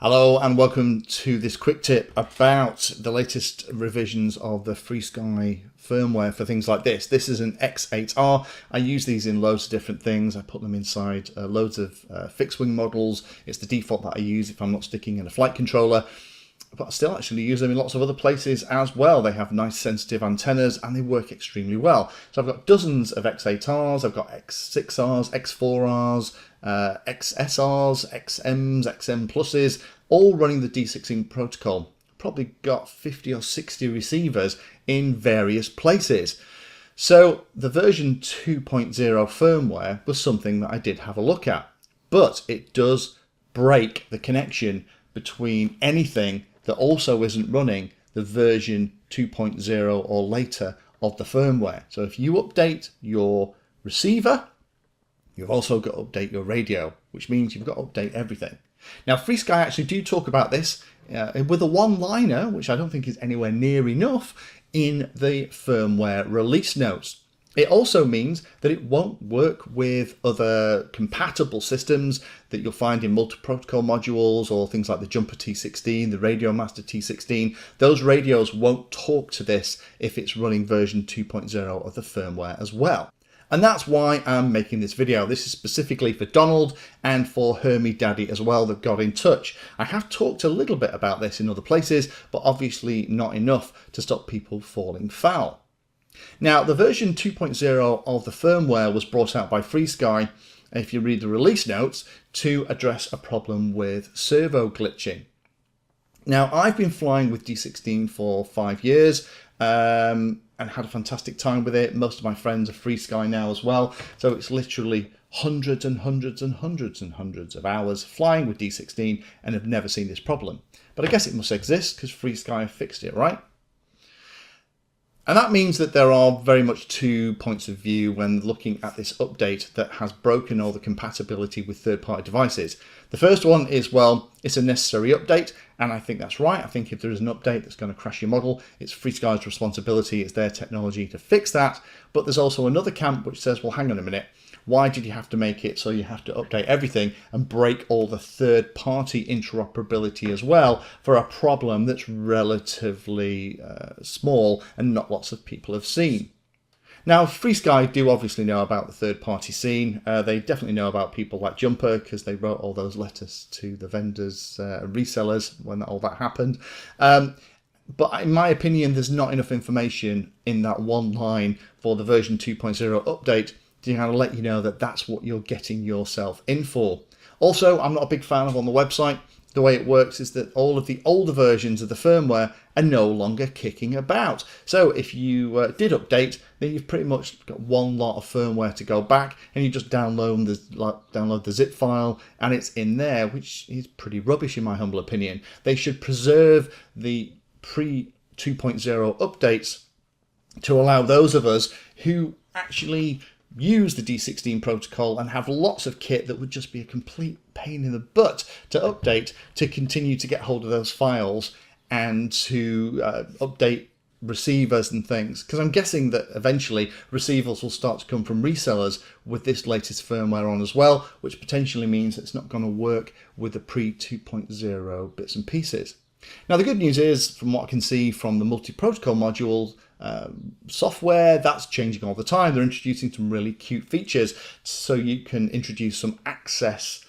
Hello and welcome to this quick tip about the latest revisions of the FrSky firmware for things like this. This is an X8R. I use these in loads of different things. I put them inside loads of fixed wing models. It's the default that I use if I'm not sticking in a flight controller. But I still actually use them in lots of other places as well. They have nice sensitive antennas and they work extremely well. So I've got dozens of X8Rs, I've got X6Rs, X4Rs, XSRs, XMs, XM Pluses, all running the D16 protocol. Probably got 50 or 60 receivers in various places. So the version 2.0 firmware was something that I did have a look at, but it does break the connection between anything that also isn't running the version 2.0 or later of the firmware. So if you update your receiver, you've also got to update your radio, which means you've got to update everything. Now, FrSky actually do talk about this with a one-liner, which I don't think is anywhere near enough, in the firmware release notes. It also means that it won't work with other compatible systems that you'll find in multi-protocol modules or things like the Jumper T16, the Radio Master T16. Those radios won't talk to this if it's running version 2.0 of the firmware as well. And that's why I'm making this video. This is specifically for Donald and for Hermie Daddy as well that got in touch. I have talked a little bit about this in other places, but obviously not enough to stop people falling foul. Now, the version 2.0 of the firmware was brought out by FrSky, if you read the release notes, to address a problem with servo glitching. Now, I've been flying with D16 for 5 years and had a fantastic time with it. Most of my friends are FrSky now as well. So it's literally hundreds and hundreds and hundreds and hundreds of hours flying with D16 and have never seen this problem. But I guess it must exist because FrSky have fixed it, right? And that means that there are very much two points of view when looking at this update that has broken all the compatibility with third-party devices. The first one is, well, it's a necessary update, and I think that's right. I think if there is an update that's going to crash your model, it's FrSky's responsibility, it's their technology to fix that. But there's also another camp which says, well, hang on a minute. Why did you have to make it so you have to update everything and break all the third-party interoperability as well for a problem that's relatively small and not lots of people have seen? Now, FrSky do obviously know about the third-party scene. They definitely know about people like Jumper because they wrote all those letters to the vendors and resellers when all that happened. But in my opinion, there's not enough information in that one line for the version 2.0 update to kind of let you know that that's what you're getting yourself in for. Also, I'm not a big fan of on the website. The way it works is that all of the older versions of the firmware are no longer kicking about. So if you did update, then you've pretty much got one lot of firmware to go back and you just download the zip file and it's in there, which is pretty rubbish in my humble opinion. They should preserve the pre-2.0 updates to allow those of us who actually use the D16 protocol and have lots of kit that would just be a complete pain in the butt to update, to continue to get hold of those files and to update receivers and things. Because I'm guessing that eventually receivers will start to come from resellers with this latest firmware on as well, which potentially means it's not going to work with the pre-2.0 bits and pieces. Now, the good news is, from what I can see from the multi-protocol module software, that's changing all the time. They're introducing some really cute features, so you can introduce some access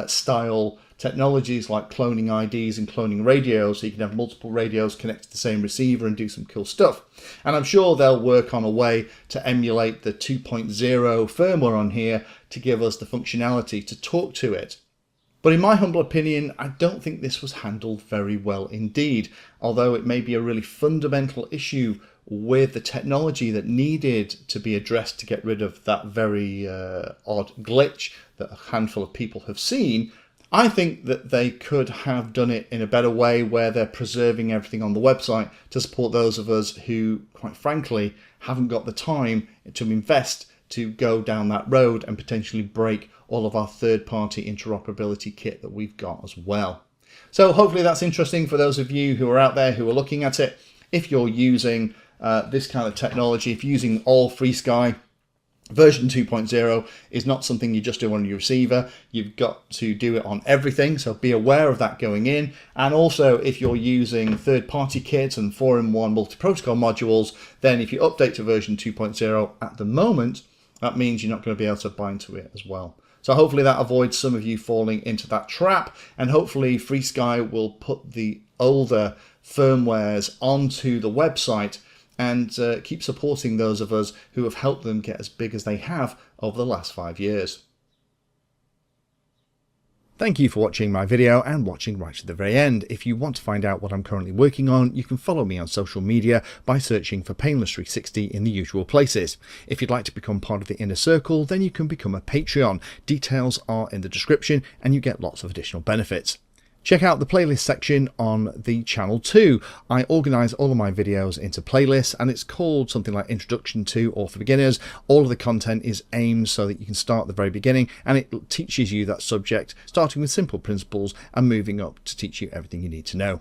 style technologies like cloning IDs and cloning radios, so you can have multiple radios connect to the same receiver and do some cool stuff. And I'm sure they'll work on a way to emulate the 2.0 firmware on here to give us the functionality to talk to it. But in my humble opinion, I don't think this was handled very well indeed, although it may be a really fundamental issue with the technology that needed to be addressed to get rid of that very odd glitch that a handful of people have seen. I think that they could have done it in a better way where they're preserving everything on the website to support those of us who, quite frankly, haven't got the time to invest to go down that road and potentially break all of our third-party interoperability kit that we've got as well. So hopefully that's interesting for those of you who are out there who are looking at it. If you're using this kind of technology, if you're using all FrSky, Version 2.0 is not something you just do on your receiver. You've got to do it on everything, so be aware of that going in. And also, if you're using third-party kits and 4-in-1 multi-protocol modules, then if you update to version 2.0 at the moment, that means you're not going to be able to bind to it as well. So hopefully that avoids some of you falling into that trap, and hopefully FrSky will put the older firmwares onto the website and keep supporting those of us who have helped them get as big as they have over the last 5 years. Thank you for watching my video and watching right to the very end. If you want to find out what I'm currently working on, you can follow me on social media by searching for Painless360 in the usual places. If you'd like to become part of the inner circle, then you can become a Patreon. Details are in the description and you get lots of additional benefits. Check out the playlist section on the channel too. I organise all of my videos into playlists, and it's called something like Introduction to or for Beginners. All of the content is aimed so that you can start at the very beginning, and it teaches you that subject, starting with simple principles and moving up to teach you everything you need to know.